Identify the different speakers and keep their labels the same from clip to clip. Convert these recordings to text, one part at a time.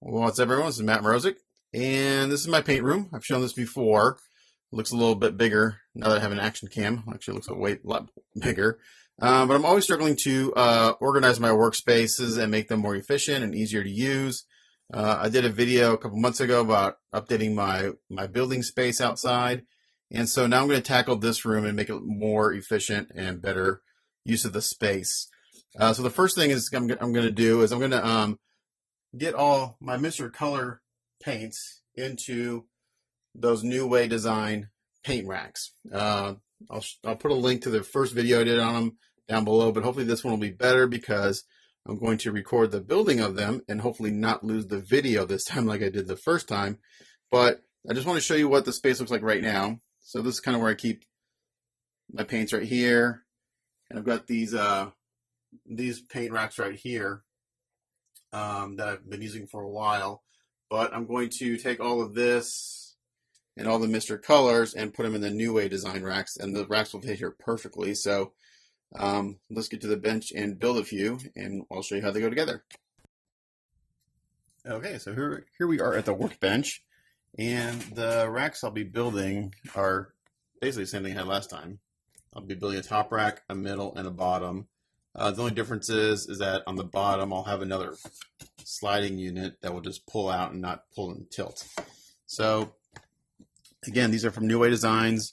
Speaker 1: What's up, everyone? This is Matt Mrozik, and this is my paint room. I've shown this before. It looks a little bit bigger now that I have an action cam. Actually, it looks a lot bigger. But I'm always struggling to organize my workspaces and make them more efficient and easier to use. I did a video a couple months ago about updating my building space outside, and so now I'm going to tackle this room and make it more efficient and better use of the space. So the first thing is I'm going to do is I'm going to get all my Mr. Color paints into those NEWayDesigns paint racks. I'll put a link to the first video I did on them down below, but hopefully this one will be better because I'm going to record the building of them and hopefully not lose the video this time like I did the first time. But I just want to show you what the space looks like right now. So this is kind of where I keep my paints right here, and I've got these paint racks right here that I've been using for a while. But I'm going to take all of this and all the Mr. Colors and put them in the NEWayDesigns racks, and the racks will fit here perfectly. So let's get to the bench and build a few, and I'll show you how they go together. Okay, so here we are at the workbench, and the racks I'll be building are basically the same thing I had last time. I'll be building a top rack, a middle, and a bottom. The only difference is that on the bottom I'll have another sliding unit that will just pull out and not pull and tilt. So again, these are from NewWayDesigns.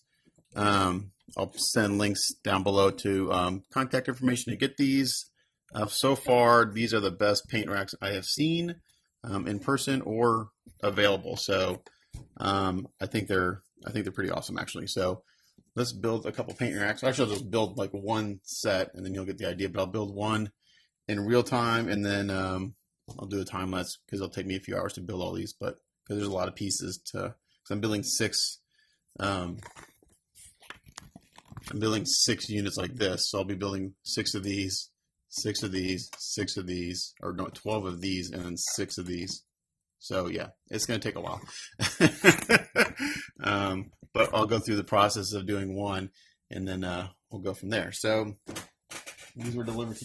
Speaker 1: I'll send links down below to contact information to get these. So far, these are the best paint racks I have seen in person or available. So I think they're pretty awesome, actually. So let's build a couple paint racks. Actually, I'll just build like one set, and then you'll get the idea. But I'll build one in real time, and then I'll do a time lapse because it'll take me a few hours to build all these. But because there's a lot of pieces to, because I'm building six. I'm building 6 units like this, so I'll be building 6 of these, 6 of these, 6 of these, or no, 12 of these, and then 6 of these. So yeah, it's going to take a while. But I'll go through the process of doing one, and then we'll go from there. So these were delivered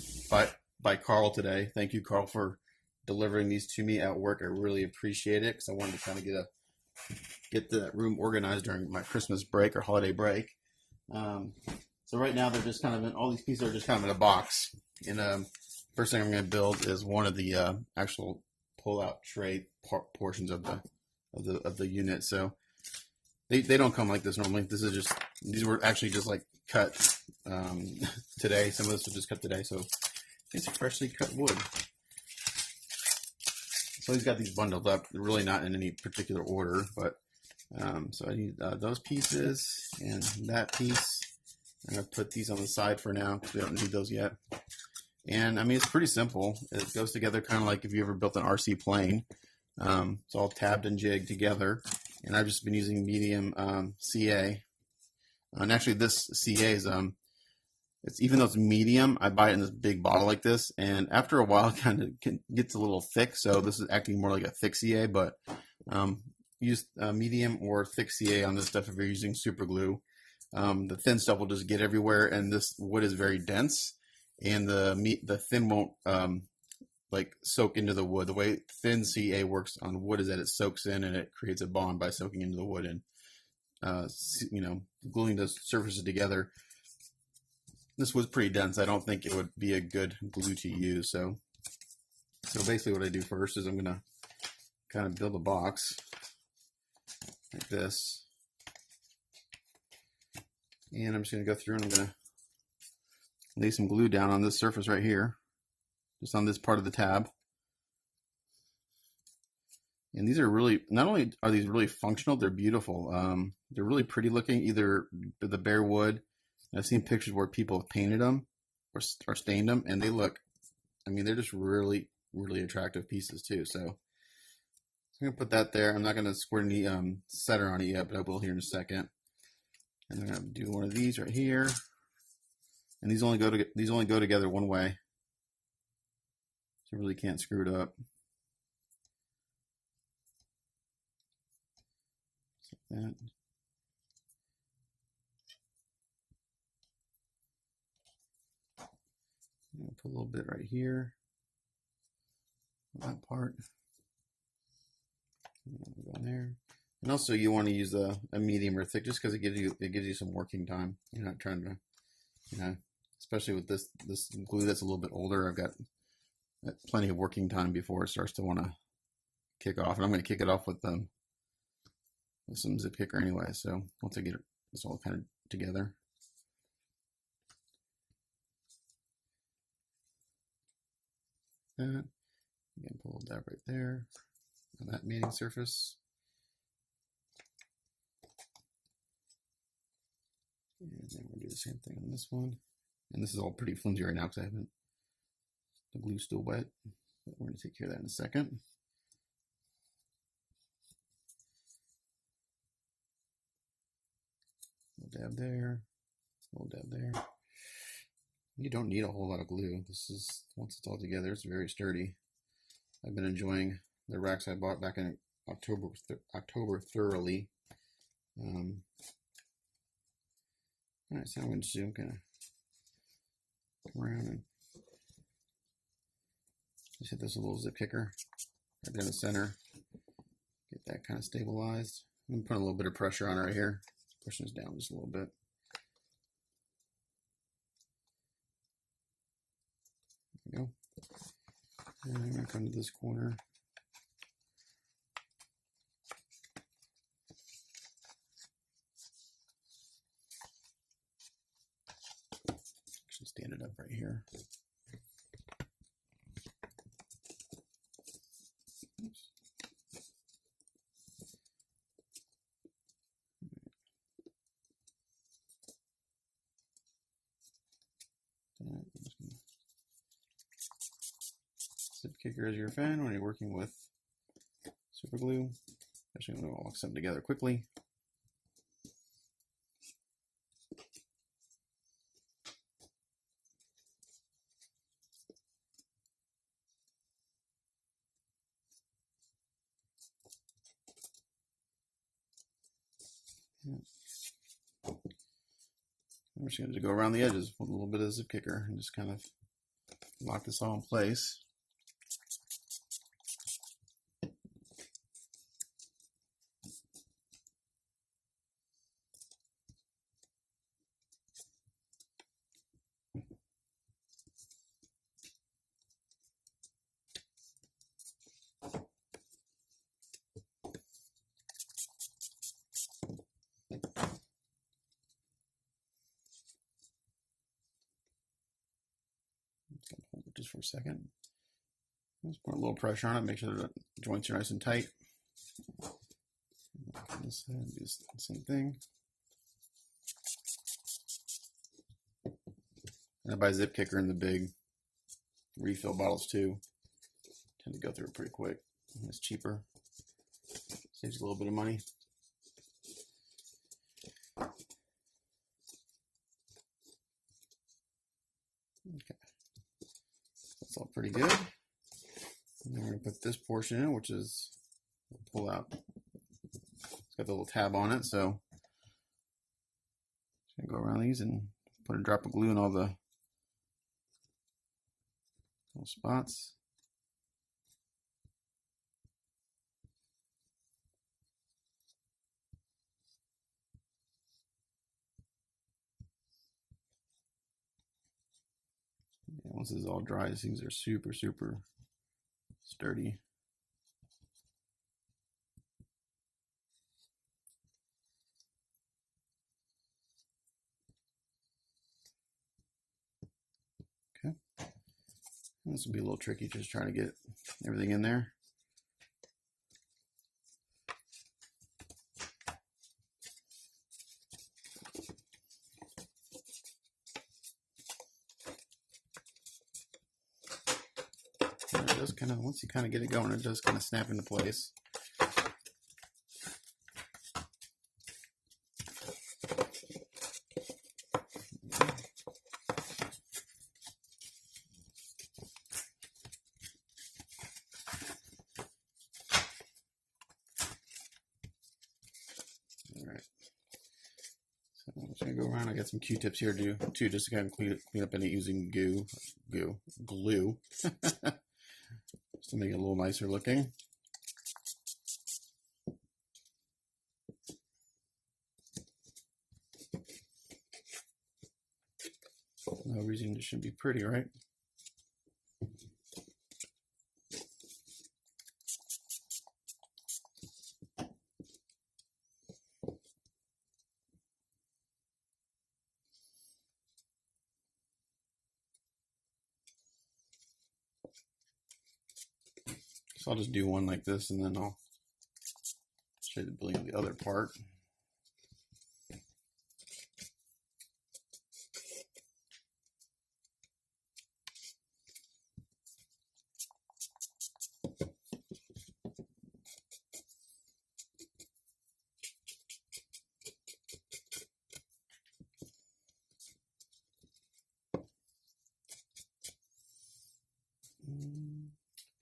Speaker 1: by Carl today. Thank you, Carl, for delivering these to me at work. I really appreciate it because I wanted to kind of get the room organized during my Christmas break or holiday break. So right now they're just kind of all these pieces are just kind of in a box. And first thing I'm going to build is one of the actual pull-out tray portions of the unit. So they don't come like this normally. These were actually just like cut today. Some of this was just cut today, so it's freshly cut wood. So he's got these bundled up. They're really not in any particular order, but so I need those pieces and that piece. I'm going to put these on the side for now because we don't need those yet. And I mean, it's pretty simple. It goes together kind of like if you ever built an RC plane. It's all tabbed and jigged together. And I've just been using medium CA. And actually this CA is, even though it's medium, I buy it in this big bottle like this. And after a while, it kind of gets a little thick. So this is acting more like a thick CA, but use medium or thick CA on this stuff if you're using super glue. The thin stuff will just get everywhere, and this wood is very dense, and the thin won't like soak into the wood. The way thin CA works on wood is that it soaks in and it creates a bond by soaking into the wood and gluing those surfaces together. This was pretty dense. I don't think it would be a good glue to use. So basically what I do first is I'm going to kind of build a box like this. And I'm just going to go through and I'm going to lay some glue down on this surface right here, just on this part of the tab. And these are really, not only are these really functional, they're beautiful. They're really pretty looking, either the bare wood. I've seen pictures where people have painted them or stained them, and they look, I mean, they're just really, really attractive pieces too. So I'm going to put that there. I'm not going to squirt any center on it yet, but I will here in a second. And I'm going to do one of these right here. And these only go together one way. So you really can't screw it up. Like that. I'm going to put a little bit right here. That part. Go in there. And also you want to use a medium or thick just because it gives you some working time. You're not trying to, especially with this glue that's a little bit older, I've got plenty of working time before it starts to want to kick off. And I'm going to kick it off with some zip kicker anyway. So once I get this all kind of together. That. Again, pull a dab right there on that mating surface. And then we'll do the same thing on this one. And this is all pretty flimsy right now because the glue's still wet. But we're going to take care of that in a second. Little dab there, little dab there. You don't need a whole lot of glue. This is, once it's all together, it's very sturdy. I've been enjoying the racks I bought back in October thoroughly. Alright, so I'm going to do, I'm going to come around and just hit this little zip kicker right there in the center. Get that kind of stabilized. I'm putting a little bit of pressure on it right here. Pushing this down just a little bit. There we go. And I'm going to come to this corner. Actually stand it up right here. Oops. Zip kicker is your friend when you're working with super glue, especially when we want to lock something together quickly. Yeah. I'm just going to go around the edges with a little bit of zip kicker and just kind of lock this all in place. Hold it just for a second. Just put a little pressure on it, make sure that the joints are nice and tight. On this side, do the same thing. And I buy zip kicker in the big refill bottles too. Tend to go through it pretty quick. It's cheaper. Saves you a little bit of money. Okay. That's all pretty good. And then we're going to put this portion in, which is, we'll pull out. It's got the little tab on it, so just going to go around these and put a drop of glue in all the little spots. Yeah, once this is all dry, these things are super, super sturdy. Okay. And this will be a little tricky, just trying to get everything in there. And it does kind of, once you kind of get it going, it does kind of snap into place. I'm just gonna go around. I got some Q-tips here too, just to kind of clean up any using glue, just to make it a little nicer looking. No reason it shouldn't be pretty, right? So I'll just do one like this, and then I'll show you the building of the other part.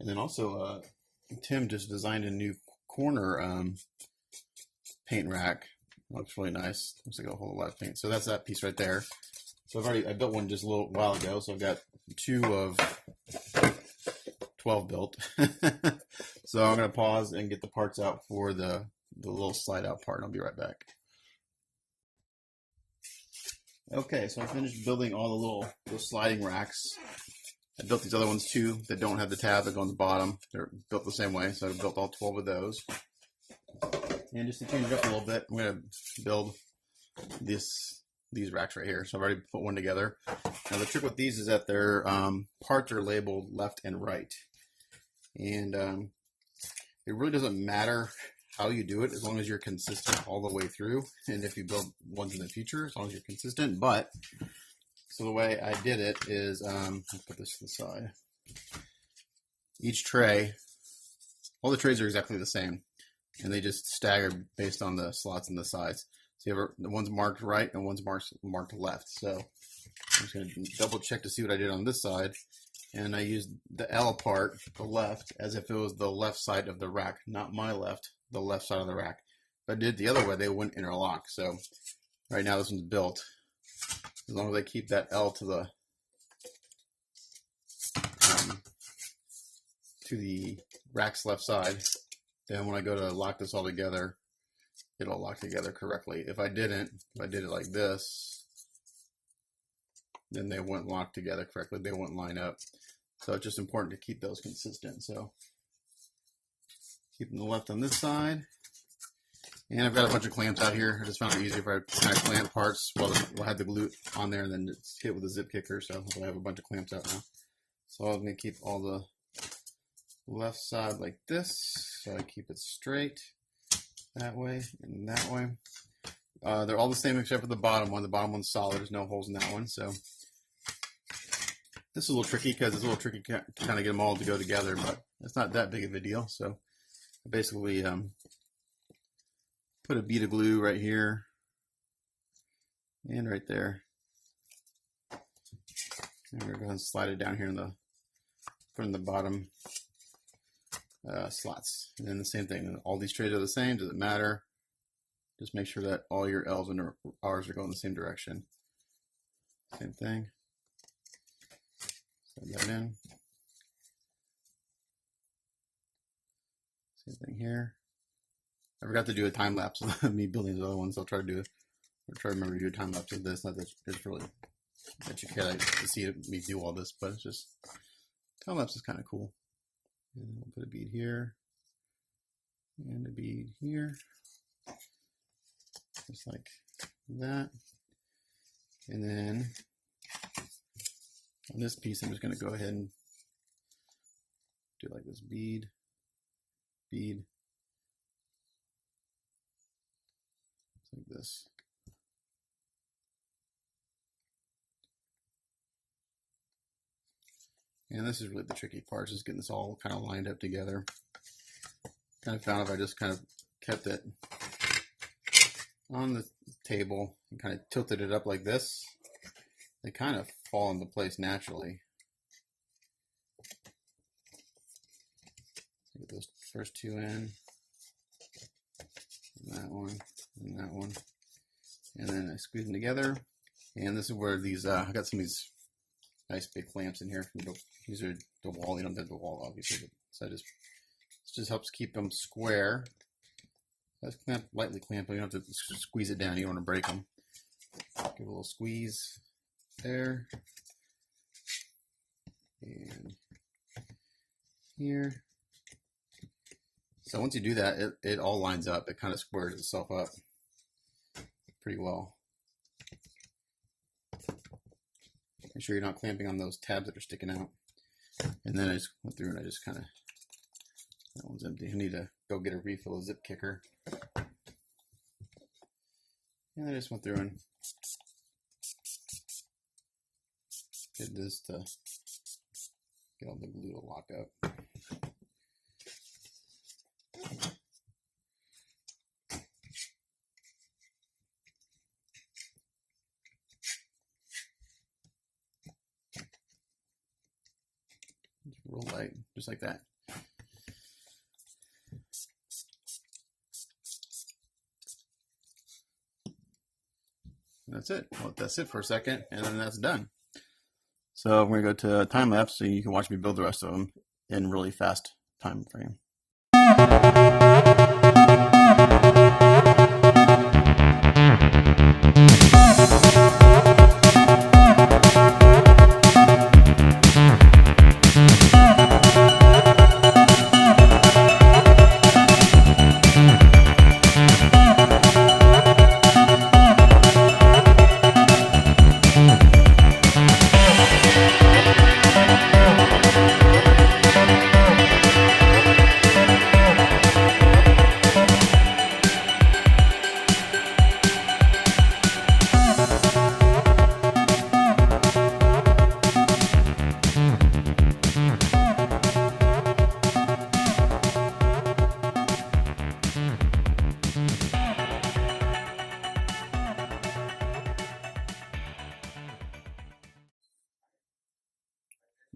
Speaker 1: And then also, Tim just designed a new corner paint rack. Looks really nice. Looks like a whole lot of paint. So that's that piece right there. So I built one just a little while ago. So I've got 2 of 12 built. So I'm gonna pause and get the parts out for the little slide out part. I'll be right back. Okay, so I finished building all the little sliding racks. I built these other ones too that don't have the tab that go on the bottom. They're built the same way, so I built all 12 of those. And just to change it up a little bit, I'm going to build these racks right here. So I've already put one together. Now the trick with these is that their parts are labeled left and right. And it really doesn't matter how you do it as long as you're consistent all the way through. And if you build ones in the future, as long as you're consistent. But so the way I did it is, I'll put this to the side. Each tray, all the trays are exactly the same, and they just stagger based on the slots and the sides. So you have the one's marked right and one's marked left. So I'm just going to double check to see what I did on this side, and I used the L part, the left, as if it was the left side of the rack, not my left, the left side of the rack. If I did it the other way, they wouldn't interlock. So right now this one's built. As long as I keep that L to the rack's left side, then when I go to lock this all together, it'll lock together correctly. If I did it like this, then they wouldn't lock together correctly. They wouldn't line up. So it's just important to keep those consistent. So keeping the left on this side. And I've got a bunch of clamps out here. I just found it easier if I kind of clamp parts while I had the glue on there and then just hit with a zip kicker. So I have a bunch of clamps out now. So I'm going to keep all the left side like this. So I keep it straight that way and that way. They're all the same except for the bottom one. The bottom one's solid. There's no holes in that one. So this is a little tricky because it's a little tricky to kind of get them all to go together, but it's not that big of a deal. So I basically put a bead of glue right here and right there. And we're going to go ahead and slide it down here in the bottom slots. And then the same thing. All these trays are the same. Doesn't matter. Just make sure that all your L's and R's are going the same direction. Same thing. Slide that in. Same thing here. I forgot to do a time lapse of me building the other ones. I'll try to remember to do a time lapse of this. Not that it's really that you can to see me do all this, but it's just time lapse is kind of cool. And we'll put a bead here and a bead here, just like that. And then on this piece, I'm just going to go ahead and do like this bead, bead. Like this. And this is really the tricky part, just getting this all kind of lined up together. Kind of found if I just kind of kept it on the table and kind of tilted it up like this, they kind of fall into place naturally. Get those first 2 in, and that one. And that one, and then I squeeze them together, and this is where these I got some of these nice big clamps in here. These are the wall. You don't have the wall obviously, but so this just helps keep them square. Let's lightly clamp, but you don't have to squeeze it down. You don't want to break them. Give a little squeeze there, and here. So once you do that, it all lines up. It kind of squares itself up pretty well. Make sure you're not clamping on those tabs that are sticking out. And then I just went through and I just kind of, that one's empty. I need to go get a refill of zip kicker. And I just went through and did this to get all the glue to lock up. Real light, just like that. And that's it. I'll let that sit for a second, and then that's done. So we're going to go to time lapse so you can watch me build the rest of them in really fast time frame.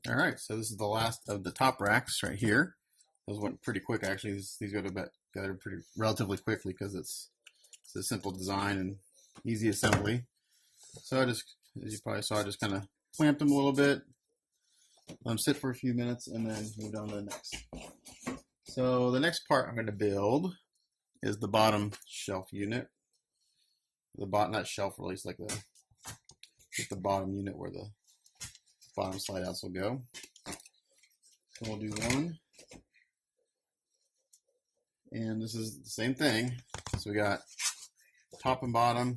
Speaker 1: All right, so this is the last of the top racks right here. Those went pretty quick, actually. These go together pretty relatively quickly because it's a simple design and easy assembly. So I just, as you probably saw, I just kind of clamped them a little bit, let them sit for a few minutes, and then move on to the next. So the next part I'm going to build is the bottom shelf unit. The bottom, not shelf release, like just the bottom unit where the bottom slide outs will go. So we'll do one. And this is the same thing. So we got top and bottom,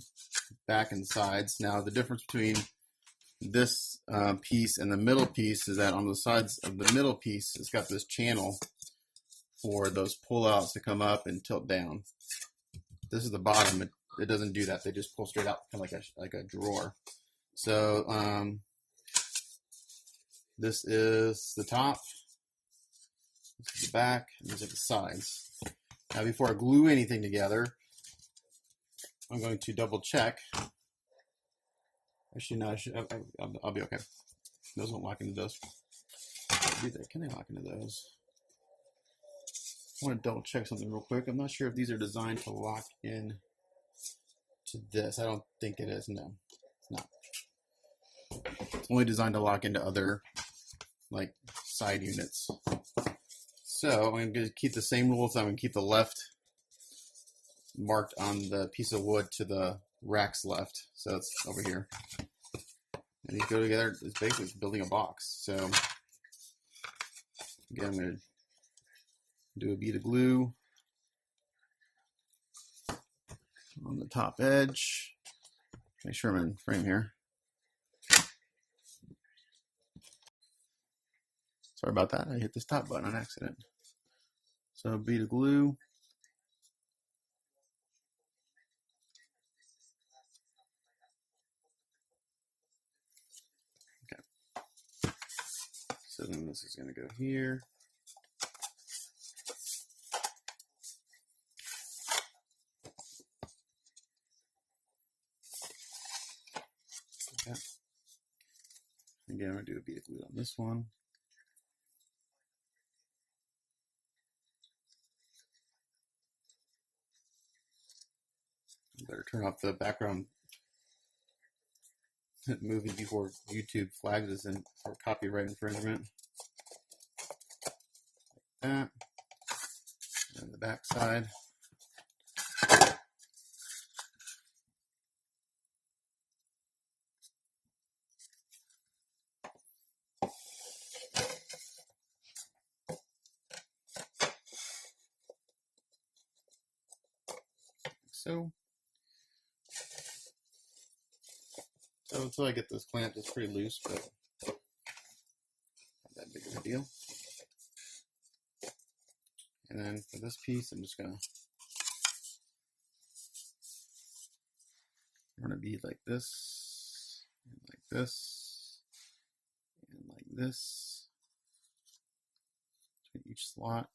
Speaker 1: back and sides. Now the difference between this piece and the middle piece is that on the sides of the middle piece, it's got this channel for those pull-outs to come up and tilt down. This is the bottom. It doesn't do that. They just pull straight out, kind of like a drawer. So this is the top, this is the back, and these are the sides. Now before I glue anything together, I'm going to double check. Actually, no, I'll be okay. Those won't lock into those. Can they lock into those? I want to double check something real quick. I'm not sure if these are designed to lock in to this. I don't think it is. No, it's not. It's only designed to lock into other like side units. So I'm going to keep the same rule of thumb and keep the left marked on the piece of wood to the rack's left. So it's over here. And these go together. It's basically building a box. So again, I'm going to do a bead of glue on the top edge. Make sure I'm in frame here. Sorry about that. I hit this top button on accident. So a bead of glue. Okay. So then this is going to go here. Okay. Again, I'm going to do a bead of glue on this one. Better turn off the background movie before YouTube flags us in for copyright infringement. Like that. And the back side. so. So until I get this clamped, it's pretty loose, but not that big of a deal. And then for this piece, I'm just gonna be like this, and like this, and like this, between each slot.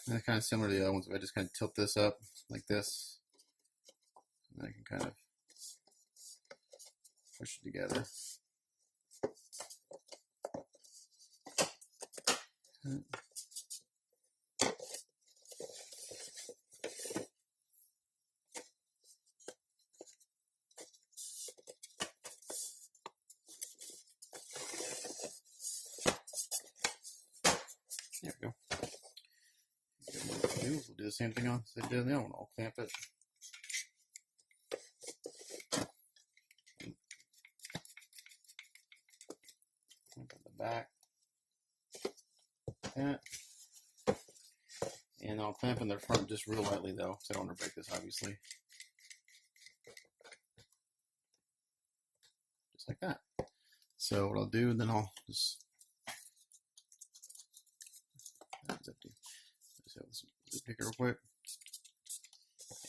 Speaker 1: And kind of similar to the other ones, if I just kind of tilt this up like this, and I can kind of push it together. There we go. We'll do the same thing on as I did on the other one. I'll clamp it. Clamp at the back. That. And I'll clamp in the front just real lightly though, because I don't want to break this obviously. Just like that. So what I'll do, then I'll just have this pick it real quick.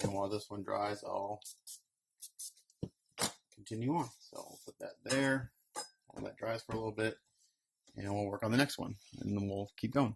Speaker 1: And while this one dries, I'll continue on. So I'll put that there, while that dries for a little bit, and we'll work on the next one, and then we'll keep going.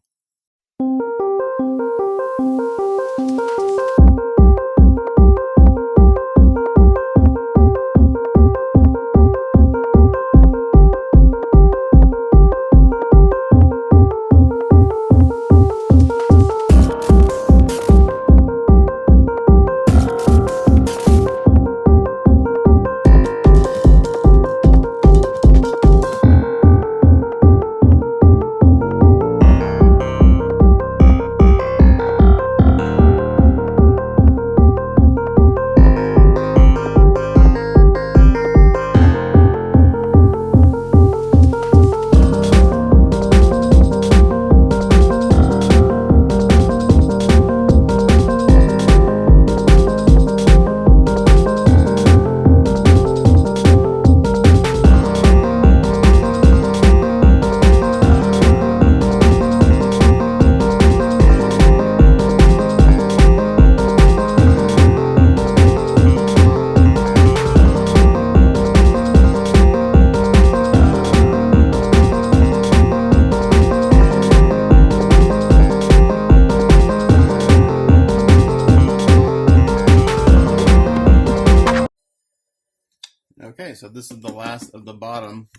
Speaker 1: Okay, so this is the last of the bottom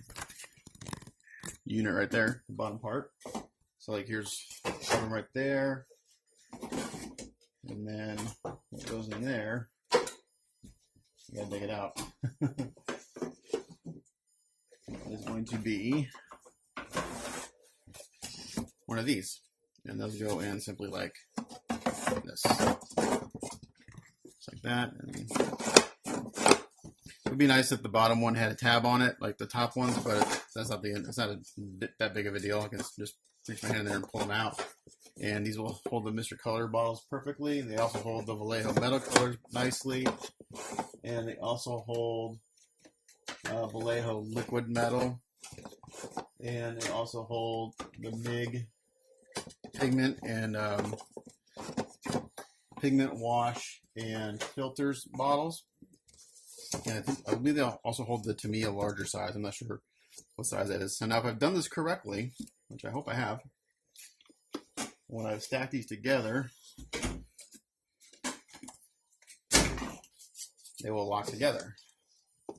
Speaker 1: unit right there, the bottom part. So like here's one right there, and then what goes in there, you gotta dig it out. Is going to be one of these, and those go in simply like this, just like that. And it would be nice if the bottom one had a tab on it, like the top ones, but that's not that big of a deal. I can just reach my hand in there and pull them out. And these will hold the Mr. Color bottles perfectly. They also hold the Vallejo metal colors nicely, and they also hold Vallejo liquid metal, and they also hold the MIG pigment and pigment wash and filters bottles. And I believe they'll also hold the Tamiya larger size. I'm not sure what size that is. So now if I've done this correctly, which I hope I have, when I've stacked these together, they will lock together. Oh,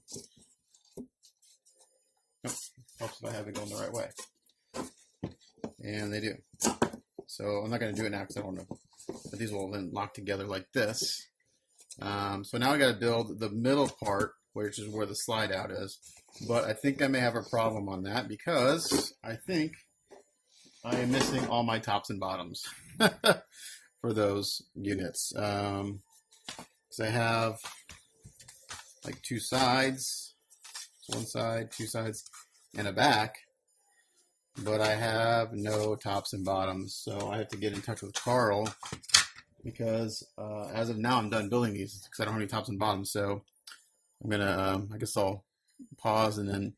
Speaker 1: helps if I have it going the right way. And they do. So I'm not going to do it now because I don't know. But these will then lock together like this. So now I got to build the middle part, which is where the slide out is. But I think I may have a problem on that because I think I am missing all my tops and bottoms for those units. Because I have like two sides So one side, two sides, and a back. But I have no tops and bottoms, so I have to get in touch with Carl because as of now I'm done building these because I don't have any tops and bottoms. So I'm gonna, I guess I'll pause and then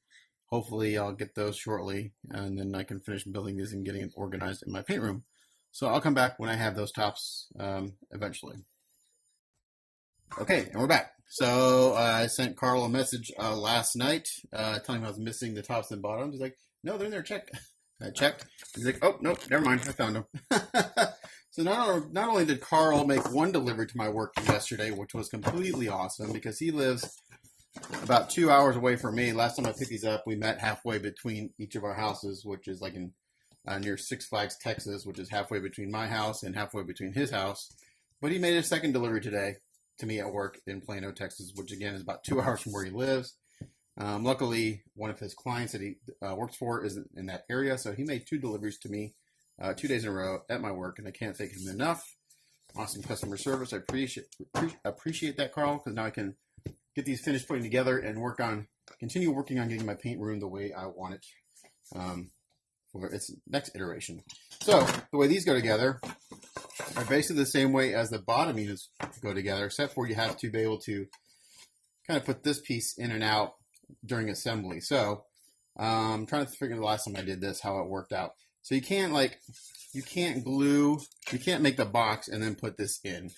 Speaker 1: hopefully I'll get those shortly, and then I can finish building these and getting it organized in my paint room. So I'll come back when I have those tops eventually. Okay, and we're back. So I sent Carl a message last night telling him I was missing the tops and bottoms. He's like, no, they're in there, check. I checked. He's like, oh, nope, never mind, I found them. So not only did Carl make one delivery to my work yesterday, which was completely awesome because he lives about 2 hours away from me. Last time I picked these up, we met halfway between each of our houses, which is like in near Six Flags, Texas, which is halfway between my house and halfway between his house. But he made a second delivery today to me at work in Plano, Texas, which again is about 2 hours from where he lives. Luckily, one of his clients that he works for is in that area, so he made 2 deliveries to me 2 days in a row at my work, and I can't thank him enough. Awesome customer service. I appreciate that, Carl, because now I can get these finished putting together and continue working on getting my paint room the way I want it for its next iteration. So the way these go together are basically the same way as the bottom units go together, except for you have to be able to kind of put this piece in and out during assembly. So I'm trying to figure the last time I did this, how it worked out. So you can't make the box and then put this in.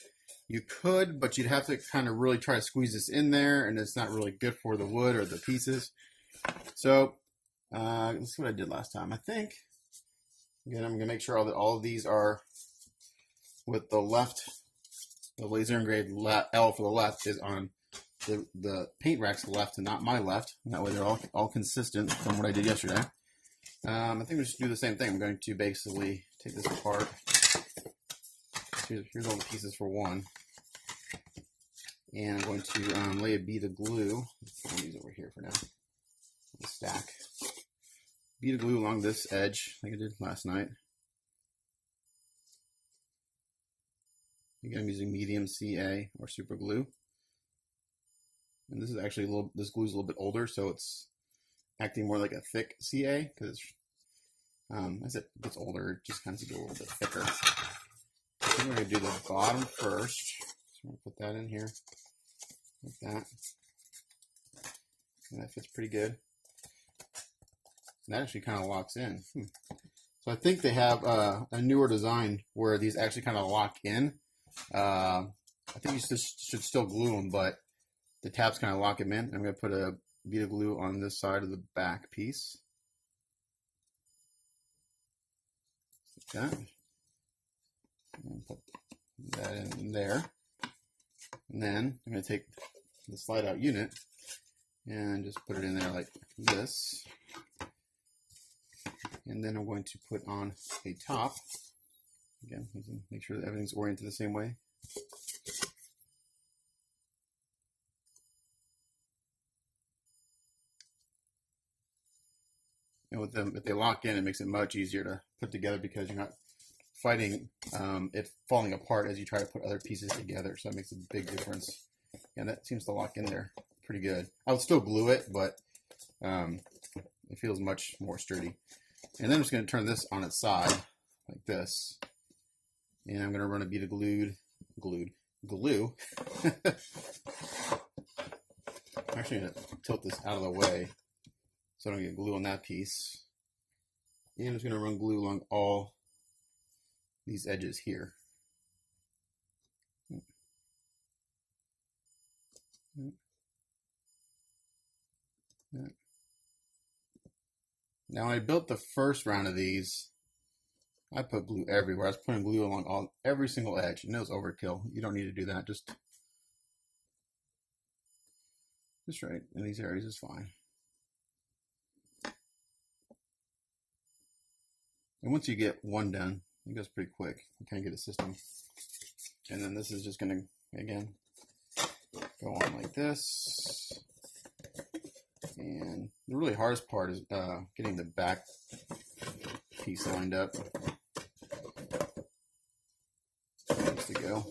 Speaker 1: You could, but you'd have to kind of really try to squeeze this in there, and it's not really good for the wood or the pieces. So let's see what I did last time. I think, again, I'm going to make sure all of these are with the laser engraved L for the left is on the paint rack's left and not my left. And that way they're all consistent from what I did yesterday. I think we'll just do the same thing. I'm going to basically take this apart. Here's all the pieces for one. And I'm going to lay a bead of glue. I'll these over here for now. The stack. Bead of glue along this edge, like I did last night. Again, I'm using medium CA or super glue. And this is actually this glue is a little bit older, so it's acting more like a thick CA because as it gets older, it just kind of gets a little bit thicker. So I'm going to do the bottom first. So I'm going to put that in here like that. And that fits pretty good. And that actually kind of locks in. So I think they have a newer design where these actually kind of lock in. I think you should still glue them, but the tabs kind of lock them in. I'm going to put a bead of glue on this side of the back piece. Like that. And put that in there. And then I'm going to take the slide out unit and just put it in there like this. And then I'm going to put on a top. Again, make sure that everything's oriented the same way. And with them, if they lock in, it makes it much easier to put together because you're not fighting it falling apart as you try to put other pieces together. So that makes a big difference. And that seems to lock in there pretty good. I would still glue it, but it feels much more sturdy. And then I'm just going to turn this on its side like this. And I'm going to run a bead of glue. I'm actually going to tilt this out of the way so I don't get glue on that piece. And I'm just going to run glue along all these edges here. Now, when I built the first round of these, I put glue everywhere. I was putting glue along every single edge, and it was overkill. You don't need to do that. Just right in these areas is fine. And once you get one done, it goes pretty quick. You kind of get a system. And then this is just going to, again, go on like this. And the really hardest part is getting the back piece lined up. Needs to go.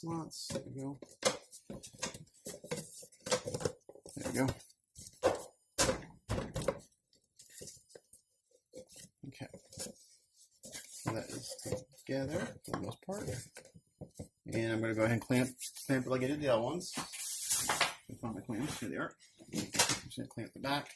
Speaker 1: slots. There we go. There we go. Okay. So that is together for the most part. And I'm going to go ahead and clamp it like I did the other ones. I found my clamps. Here they are. I'm just going to clamp the back.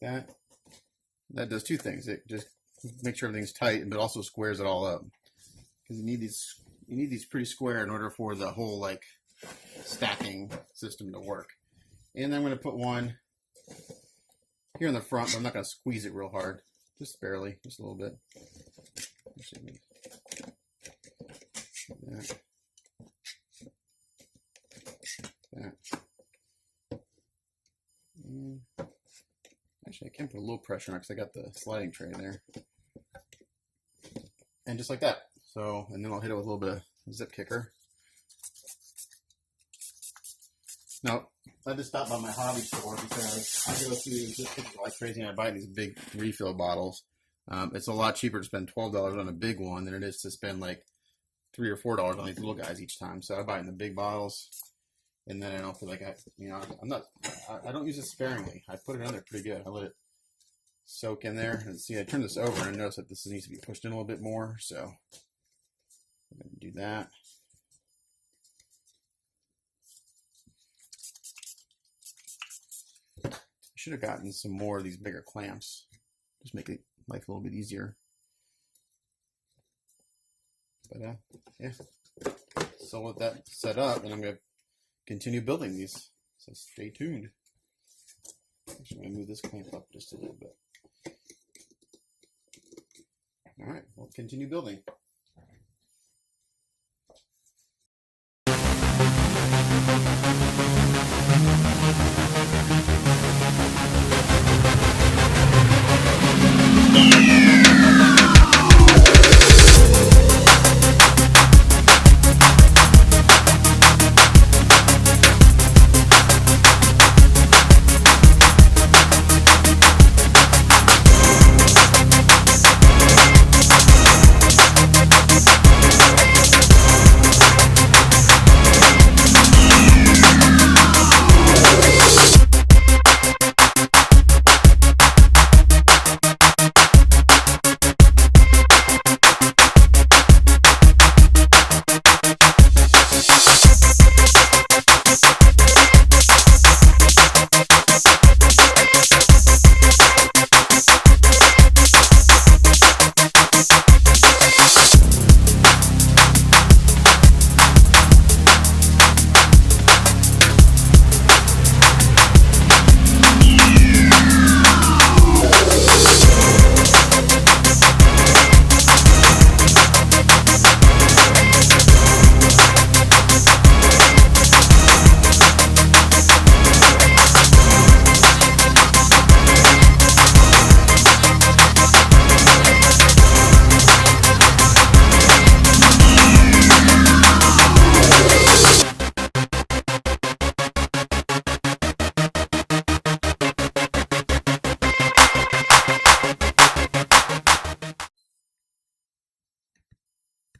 Speaker 1: Like that does two things. It just makes sure everything's tight, but also squares it all up. Because you need these pretty square in order for the whole like stacking system to work. And then I'm going to put one here in the front, but I'm not going to squeeze it real hard. Just barely, just a little bit. That. And actually, I can put a little pressure on it because I got the sliding tray there. And just like that. So, and then I'll hit it with a little bit of zip kicker. Now, I just stopped by my hobby store because I go through zip kickers like crazy and I buy these big refill bottles. It's a lot cheaper to spend $12 on a big one than it is to spend like $3 or $4 on these little guys each time. So I buy it in the big bottles. And then I don't feel like I don't use it sparingly. I put it on there pretty good. I let it soak in there. And see, I turned this over and I noticed that this needs to be pushed in a little bit more. So I'm going to do that. I should have gotten some more of these bigger clamps. Just make it life a little bit easier. But yeah. So with that set up, and I'm going to continue building these. So stay tuned. Actually, I'm going to move this clamp up just a little bit. All right, we'll continue building.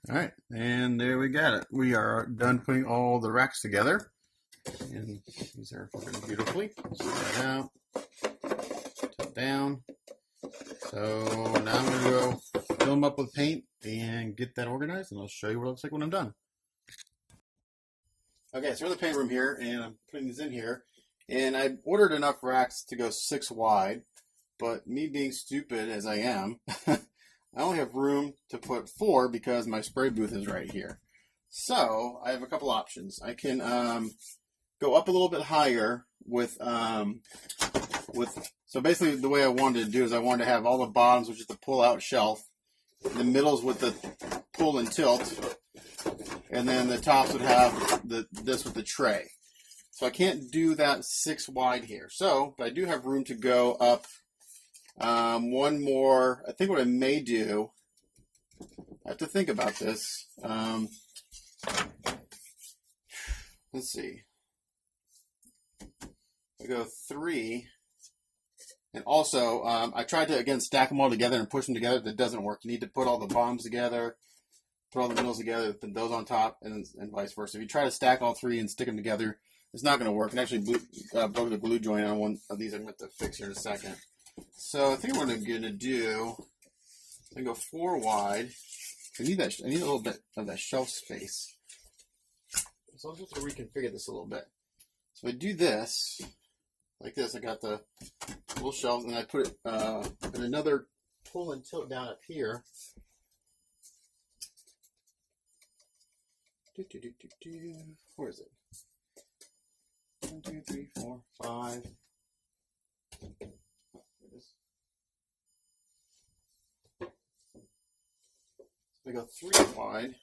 Speaker 1: All right, and there we got it. We are done putting all the racks together. And these are working beautifully. Slide that out, tilt down. So now I'm going to go fill them up with paint and get that organized, and I'll show you what it looks like when I'm done. Okay, so we're in the paint room here, and I'm putting these in here. And I ordered enough racks to go 6 wide, but me being stupid as I am, I only have room to put 4 because my spray booth is right here. So I have a couple options. I can go up a little bit higher so basically the way I wanted to do is I wanted to have all the bottoms, which is the pull out shelf, the middles with the pull and tilt, and then the tops would have this with the tray. So I can't do that 6 wide here. So, but I do have room to go up one more. I think what I may do, I have to think about this. Let's see. I go 3. And also, I tried to, again, stack them all together and push them together. That doesn't work. You need to put all the bottoms together, put all the middles together, put those on top, and vice versa. If you try to stack all three and stick them together, it's not going to work. And actually broke the glue joint on one of these. I'm going to have to fix here in a second. So I think what I'm going to do, I'm going to go 4 wide. I need a little bit of that shelf space. So I'll just have to reconfigure this a little bit. So I do this, like this. I got the little shelves, and I put it in another pull and tilt down up here. Where is it? 1, 2, 3, 4, 5. There it is. So I go 3 wide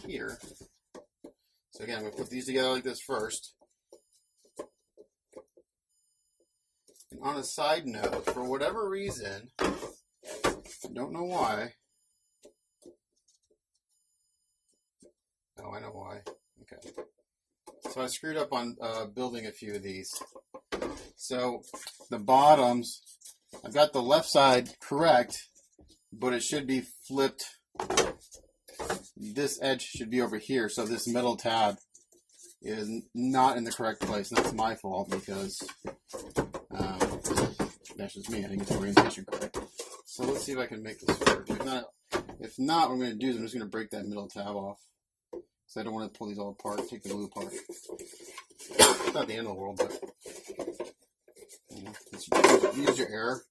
Speaker 1: here. So again, I'm going to put these together like this first. And on a side note, for whatever reason, I don't know why. Oh, I know why. Okay. So I screwed up on building a few of these. So the bottoms, I've got the left side correct, but it should be flipped. This edge should be over here, so this middle tab is not in the correct place. And that's my fault because that's just me. I didn't get the orientation correct. So let's see if I can make this work. If not, what I'm going to do is I'm just going to break that middle tab off. Because I don't want to pull these all apart, take the glue apart. It's not the end of the world, but you know, use your error.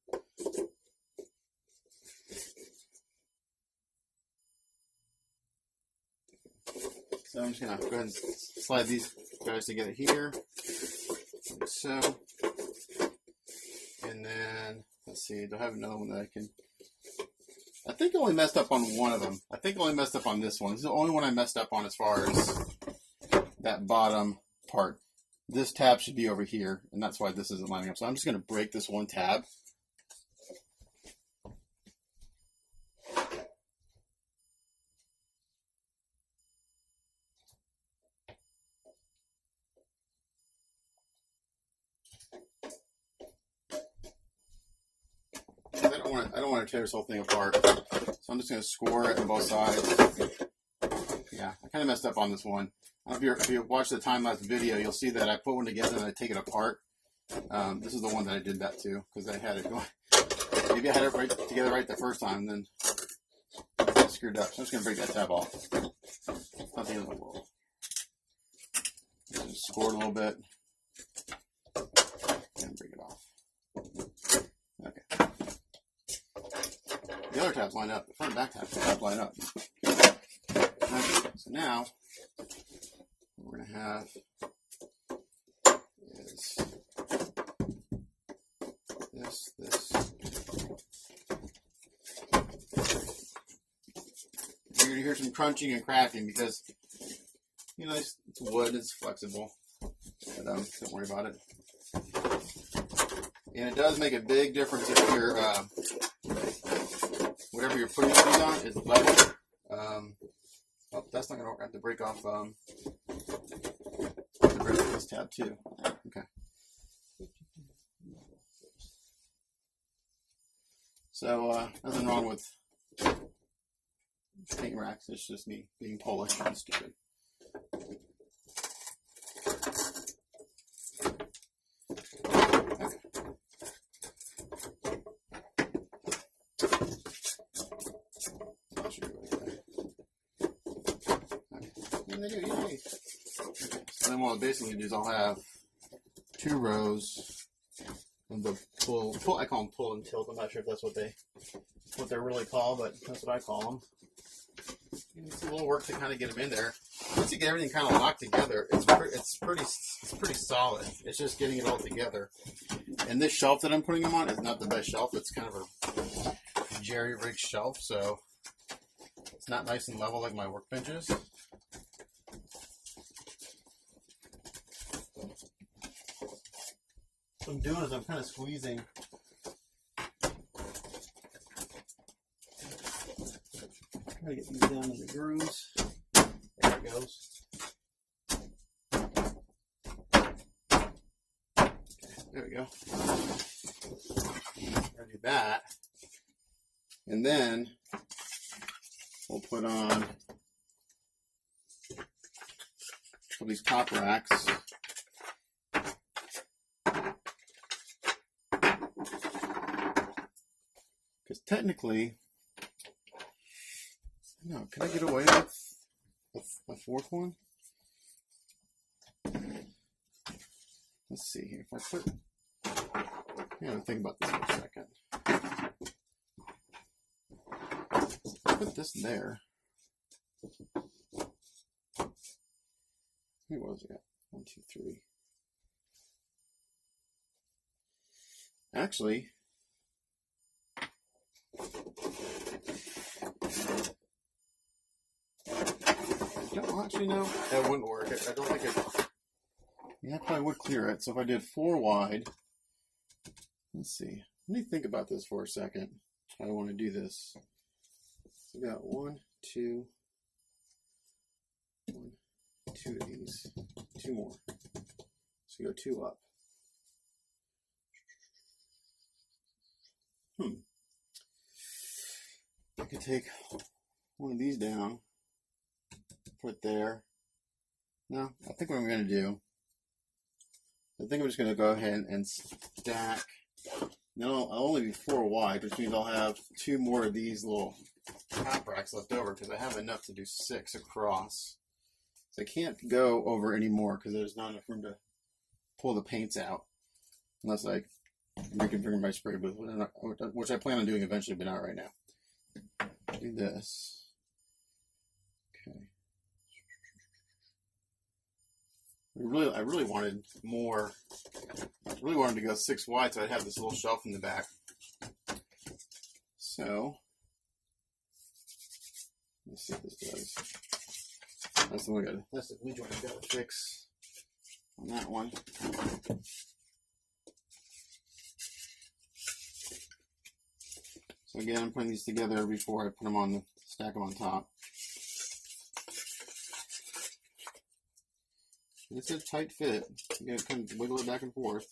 Speaker 1: So I'm just going to go ahead and slide these guys together here, like so. And then, let's see, do I have another one that I can... I think I only messed up on one of them. I think I only messed up on this one. This is the only one I messed up on as far as that bottom part. This tab should be over here, and that's why this isn't lining up. So I'm just going to break this one tab. I don't want to tear this whole thing apart. So I'm just going to score it on both sides. Yeah, I kind of messed up on this one. I don't know if you watch the time-lapse video, you'll see that I put one together and I take it apart. This is the one that I did that to, because I had it going. Maybe I had it together right the first time, then I screwed up. So I'm just going to break that tab off. Not the end of the world. Just score it a little bit. And break it off. Okay. The other tabs line up. The front and back tabs line up. Okay. So now, what we're going to have is this. You're going to hear some crunching and cracking because, you know, it's wood, it's flexible. But don't worry about it. And it does make a big difference if you're, whatever you're putting these on is level. Oh, that's not going to work. I have to break off this tab too. Okay. So, nothing wrong with paint racks. It's just me being Polish and stupid. So then what I'll basically do is I'll have 2 rows of the pull. I call them pull and tilt. I'm not sure if that's what they're really called, but that's what I call them. It's a little work to kind of get them in there. Once you get everything kind of locked together, it's pretty solid. It's just getting it all together. And this shelf that I'm putting them on is not the best shelf. It's kind of a jerry-rigged shelf, so it's not nice and level like my workbench is. What I'm doing is I'm kind of squeezing. Try to get these down in the grooves. There it goes. Okay, there we go. We're gonna do that, and then we'll put on these top racks. Because technically, no, can I get away with a fourth one? Let's see here. If I put, think about this for a second. Put this there. Where was it? 1, 2, 3. Actually, no, that wouldn't work. I don't think it. Yeah, I probably would clear it. So if I did 4 wide, let's see. Let me think about this for a second. How I want to do this. So we got 1, 2, 1, 2 of these, 2 more. So go 2 up. I could take one of these down, put it there. No, I think what I'm going to do, I think I'm just going to go ahead and stack. Then I'll only be 4 wide, which means I'll have 2 more of these little top racks left over because I have enough to do 6 across. So I can't go over any more because there's not enough room to pull the paints out unless I reconfigure my spray booth, which I plan on doing eventually, but not right now. Do this. Okay. I really wanted more. I really wanted to go 6 wide, so I'd have this little shelf in the back. So let's see what this does. That's the one that's the glue joint I got to fix on that one. So again, I'm putting these together before I put them on stack them on top. It's a tight fit. You gotta kind of wiggle it back and forth.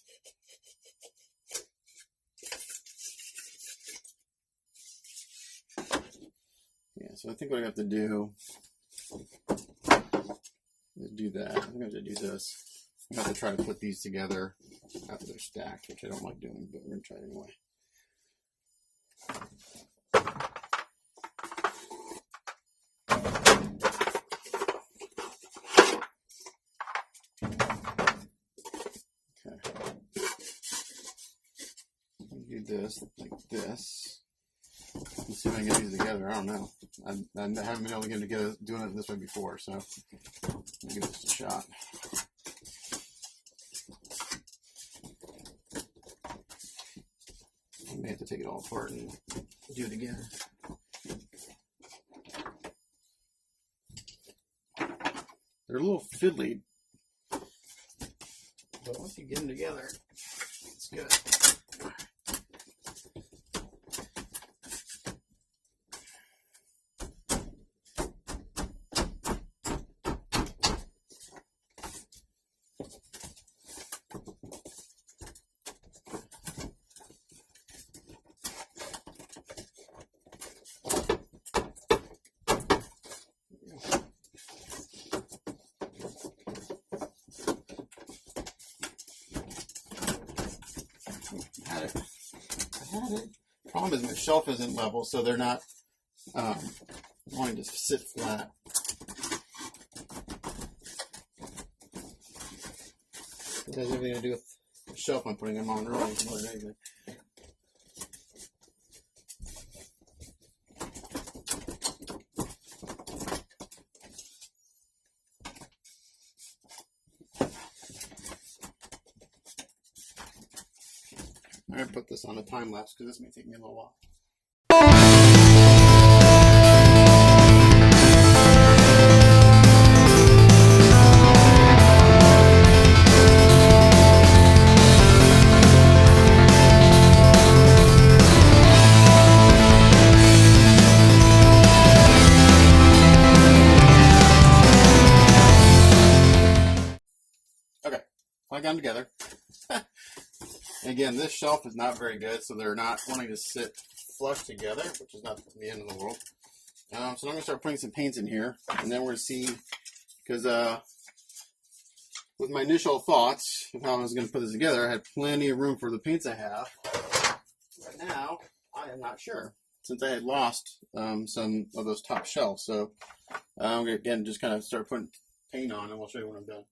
Speaker 1: Yeah, so I think what I have to do is do that. I think I have to do this. I have to try to put these together after they're stacked, which I don't like doing, but we're gonna try it anyway. This like this. Let's see if I can get these together. I don't know. I haven't been able to get them together doing it this way before, so I'll give this a shot. I may have to take it all apart and do it again. They're a little fiddly, but once you get them together, it's good. Problem is my shelf isn't level, so they're not wanting to sit flat. It has everything to do with the shelf I'm putting them on early more than anything. I'm going to put this on a time lapse because this may take me a little while. Okay, I got them together. And again, this shelf is not very good, so they're not wanting to sit flush together, which is not the end of the world. So I'm going to start putting some paints in here, and then we're going to see, because with my initial thoughts of how I was going to put this together, I had plenty of room for the paints I have. But now, I am not sure, since I had lost some of those top shelves. So I'm going to, again, just kind of start putting paint on, and we'll show you when I'm done.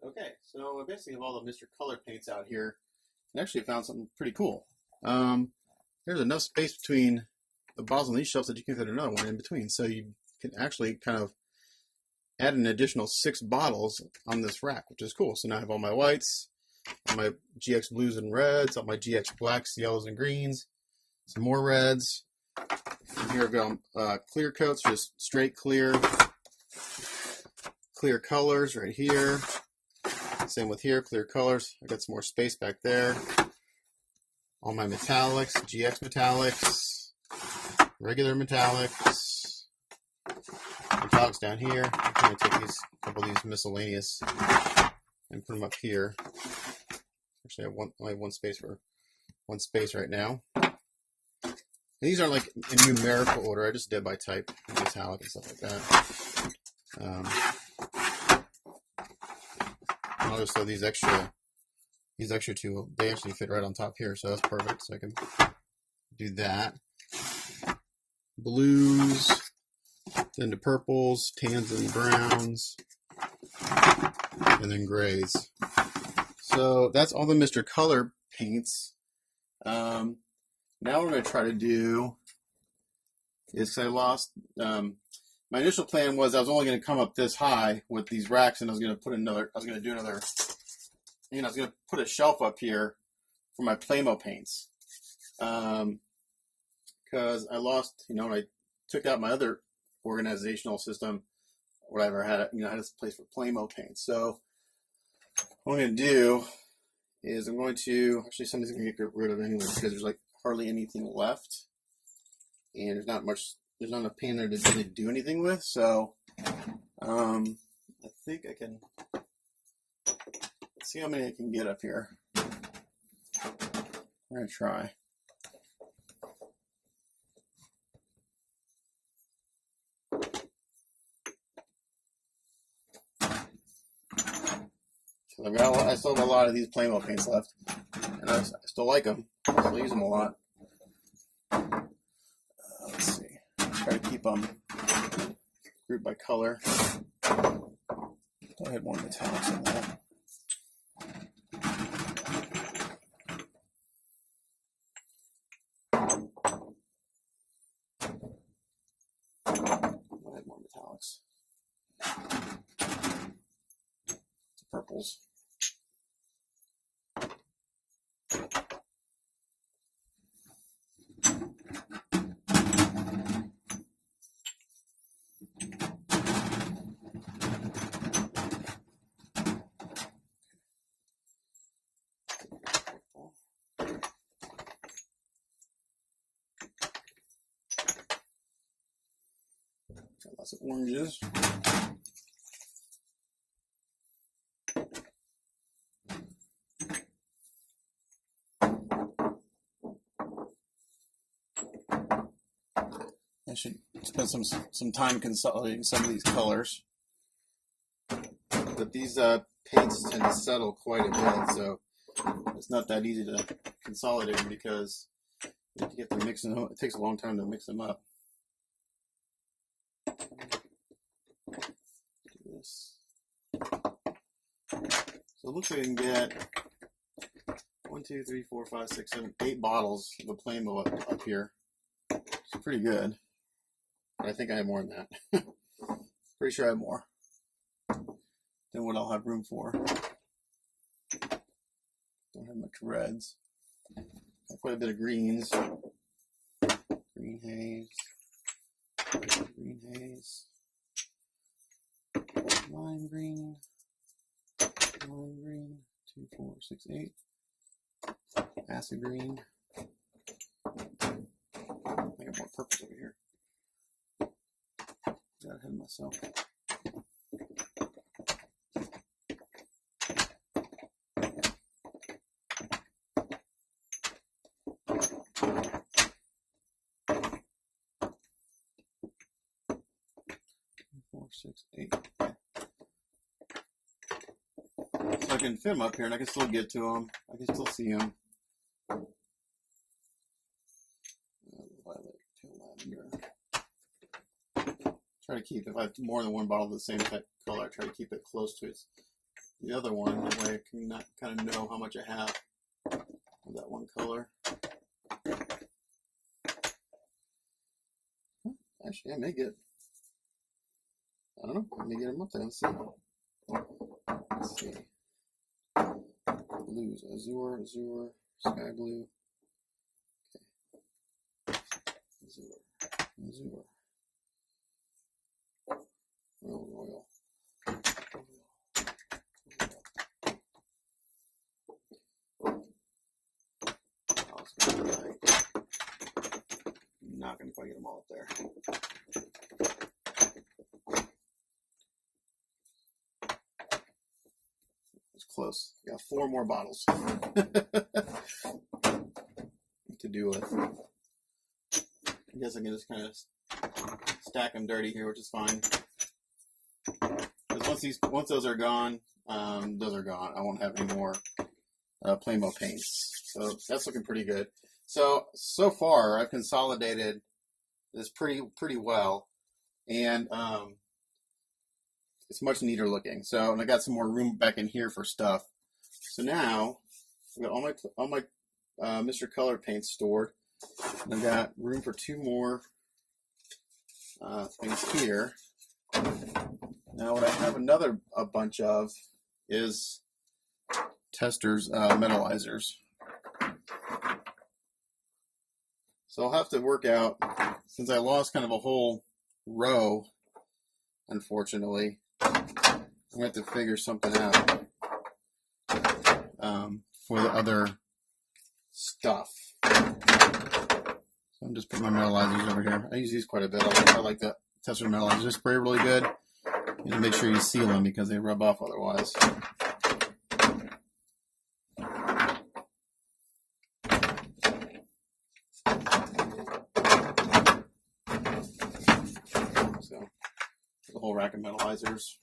Speaker 1: Okay, so I basically have all the Mr. Color paints out here, and actually found something pretty cool. There's enough space between the bottles on these shelves that you can fit another one in between, so you can actually kind of add an additional 6 bottles on this rack, which is cool. So now I have all my whites, all my GX blues and reds, all my GX blacks, yellows and greens, some more reds. And here I've got clear coats, just straight clear colors right here. Same with here, clear colors. I got some more space back there. All my metallics, GX metallics, regular metallics down here. I'm going to take these couple of these miscellaneous and put them up here. Actually, I only have one space right now. And these aren't like in numerical order. I just did by type, metallic and stuff like that. I'll just throw these extra two, they actually fit right on top here, so that's perfect. So I can do that. Blues, then to purples, tans and browns, and then grays. So that's all the Mr. Color paints. Now what we're going to try to do is, because I lost, my initial plan was I was only going to come up this high with these racks, and I was going to put a shelf up here for my Playmo paints. Because I lost, when I took out my other organizational system, whatever, I had this place for Playmo paints. So what I'm going to do is actually somebody's going to get rid of it anyway, because there's like hardly anything left. And there's not enough paint there to really do anything with. So I think I can, let's see how many I can get up here. I'm going to try. I still have a lot of these Playmo paints left, and I still like them. I still use them a lot. Let's see. Try to keep them grouped by color. I had more metallics in that. I had more metallics. Purples. Got lots of oranges. I should spend some time consolidating some of these colors. But these paints tend to settle quite a bit, so it's not that easy to consolidate them because you have to get them mixing. It takes a long time to mix them up. Do this. So it looks like I can get 1, 2, 3, 4, 5, 6, 7, 8 bottles of the Plamo up here. It's pretty good. But I think I have more than that. Pretty sure I have more than what I'll have room for. Don't have much reds. Got quite a bit of greens. Green haze. Green haze. Lime green. Lime green. 2, 4, 6, 8. Acid green. I got more purple over here. Got ahead of myself. 4, 6, 8. So I can fit them up here and I can still get to them. I can still see them. Violet, lavender. Try to keep, if I have more than one bottle of the same type color, I try to keep it close to the other one. That way I can kind of know how much I have of that one color. Actually, I may get, I don't know, I may get them up there. Let's see. Let's see. Blues, azure, sky blue. Okay. Azure. Royal. Not going to quite get them all up there. It's close. Got 4 more bottles to do with. I guess I can just kind of stack them dirty here, which is fine. Because once those are gone, those are gone. I won't have any more Plamo paints. So that's looking pretty good. So far, I've consolidated this pretty well, and it's much neater looking. So, and I got some more room back in here for stuff. So now I've got all my Mr. Color paints stored. And I've got room for 2 more things here. Now, what I have a bunch of is Testors metallizers. So I'll have to work out, since I lost kind of a whole row, unfortunately, I'm going to have to figure something out for the other stuff. So I'm just putting my metallizers over here. I use these quite a bit. I like the Testor metallizers. They spray really good. You need to make sure you seal them because they rub off otherwise. So, the whole rack of metallizers.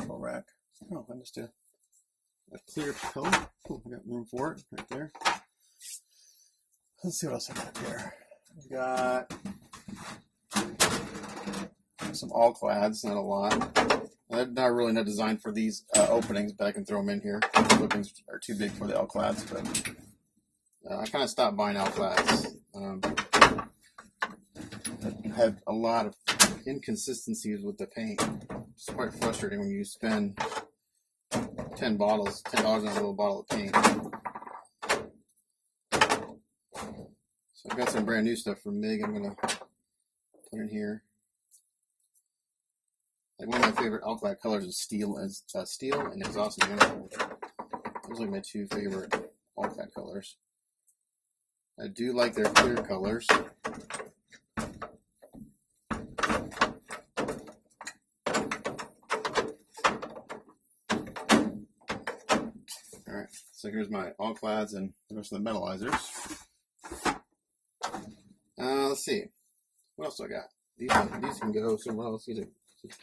Speaker 1: Whole rack. Oh, I missed a clear color. Oh, I got room for it right there. Let's see what else I got here. I've got some all-clads, not a lot. They're not really not designed for these openings, but I can throw them in here. The openings are too big for the all-clads, but I kind of stopped buying all-clads. I had a lot of inconsistencies with the paint. It's quite frustrating when you spend $10 on a little bottle of paint. So I've got some brand new stuff from MIG I'm going to put in here. Like one of my favorite all-clad colors is steel and exhaust manifold. Those are my 2 favorite all-clad colors. I do like their clear colors. So here's my all-clads and the rest of the metallizers. Let's see. What else do I got? These can go somewhere else. These are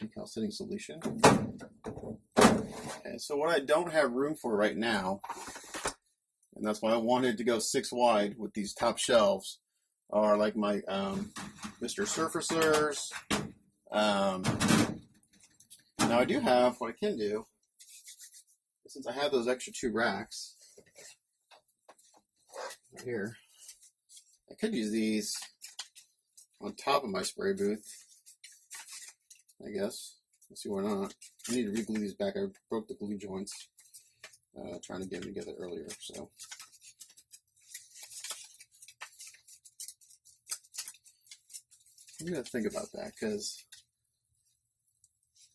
Speaker 1: decal setting solution. Okay, so what I don't have room for right now, and that's why I wanted to go 6 wide with these top shelves, are like my Mr. Surfacers. Now I do have, what I can do, since I have those extra 2 racks right here, I could use these on top of my spray booth, I guess. Let's see why not. I need to re-glue these back. I broke the glue joints trying to get them together earlier. So I'm going to think about that, because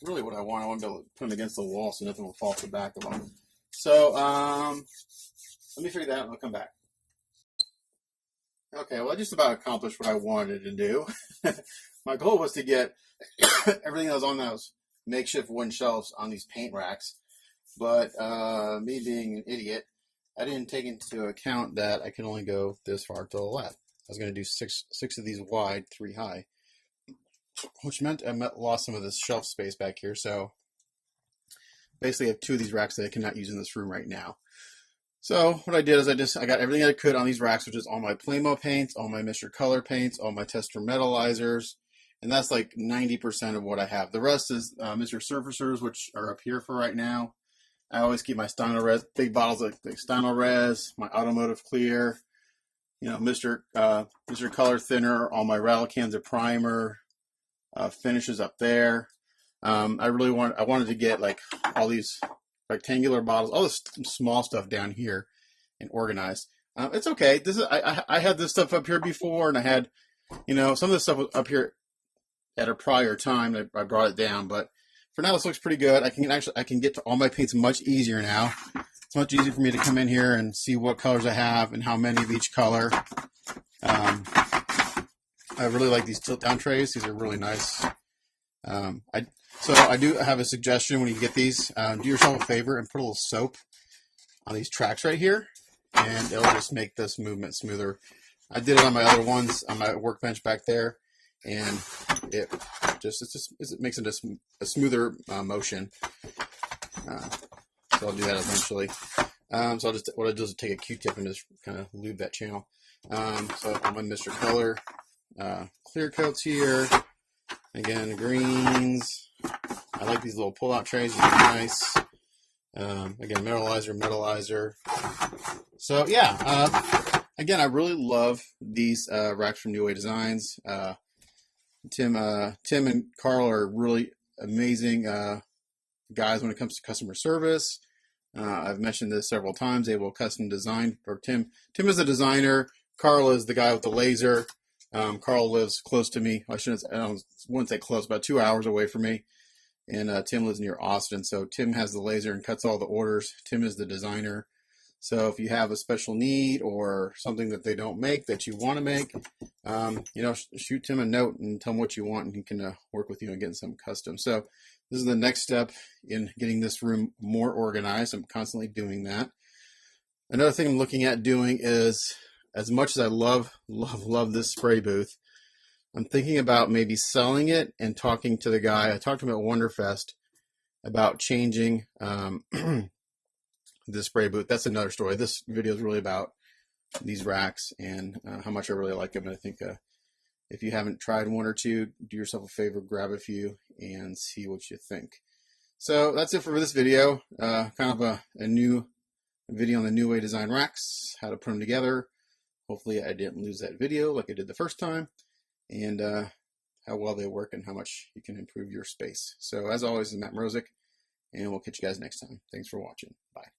Speaker 1: really what I want to be able to put them against the wall so nothing will fall off the back of them. So let me figure that out and I'll come back. Okay, well, I just about accomplished what I wanted to do. My goal was to get everything that was on those makeshift wooden shelves on these paint racks, but me being an idiot, I didn't take into account that I can only go this far to the left. I was going to do six of these wide, 3 high, which meant I lost some of this shelf space back here. So basically I have 2 of these racks that I cannot use in this room right now. So what I did is I got everything I could on these racks, which is all my Plamo paints, all my Mr. Color paints, all my tester metallizers, and that's like 90% of what I have. The rest is Mr. Surfacers, which are up here for right now. I always keep my Stano Res, big bottles of Stano Res, my Automotive Clear, you know, Mr. Color Thinner, all my rattle cans of primer, finishes up there. I wanted to get like all these rectangular bottles, all this small stuff down here, and organized. It's okay. This is I had this stuff up here before, and I had, you know, some of this stuff was up here at a prior time. I brought it down, but for now this looks pretty good. I can get to all my paints much easier now. It's much easier for me to come in here and see what colors I have and how many of each color. I really like these tilt down trays. These are really nice. So I do have a suggestion when you get these. Do yourself a favor and put a little soap on these tracks right here, and it'll just make this movement smoother. I did it on my other ones on my workbench back there, and it makes it a smoother motion. So I'll do that eventually. So what I do is take a Q-tip and just kind of lube that channel. So on my Mr. Color clear coats here. Again, greens. I like these little pull-out trays. These are nice. Again, metallizer. So yeah, again, I really love these racks from NEWayDesigns. Tim and Carl are really amazing guys when it comes to customer service. I've mentioned this several times. They will custom design for Tim. Tim is the designer. Carl is the guy with the laser. Carl lives close to me. I wouldn't say close, about 2 hours away from me. And Tim lives near Austin. So Tim has the laser and cuts all the orders. Tim is the designer. So if you have a special need or something that they don't make that you want to make, you know, shoot Tim a note and tell him what you want, and he can work with you on getting something custom. So this is the next step in getting this room more organized. I'm constantly doing that. Another thing I'm looking at doing is, as much as I love this spray booth, I'm thinking about maybe selling it and talking to the guy. I talked to him at Wonderfest about changing the spray booth. That's another story. This video is really about these racks and how much I really like them. And I think if you haven't tried one or two, do yourself a favor, grab a few and see what you think. So that's it for this video. Kind of a new video on the NewWayDesign racks, how to put them together. Hopefully I didn't lose that video like I did the first time, and how well they work and how much you can improve your space. So as always, this is Matt Mrozik, and we'll catch you guys next time. Thanks for watching. Bye.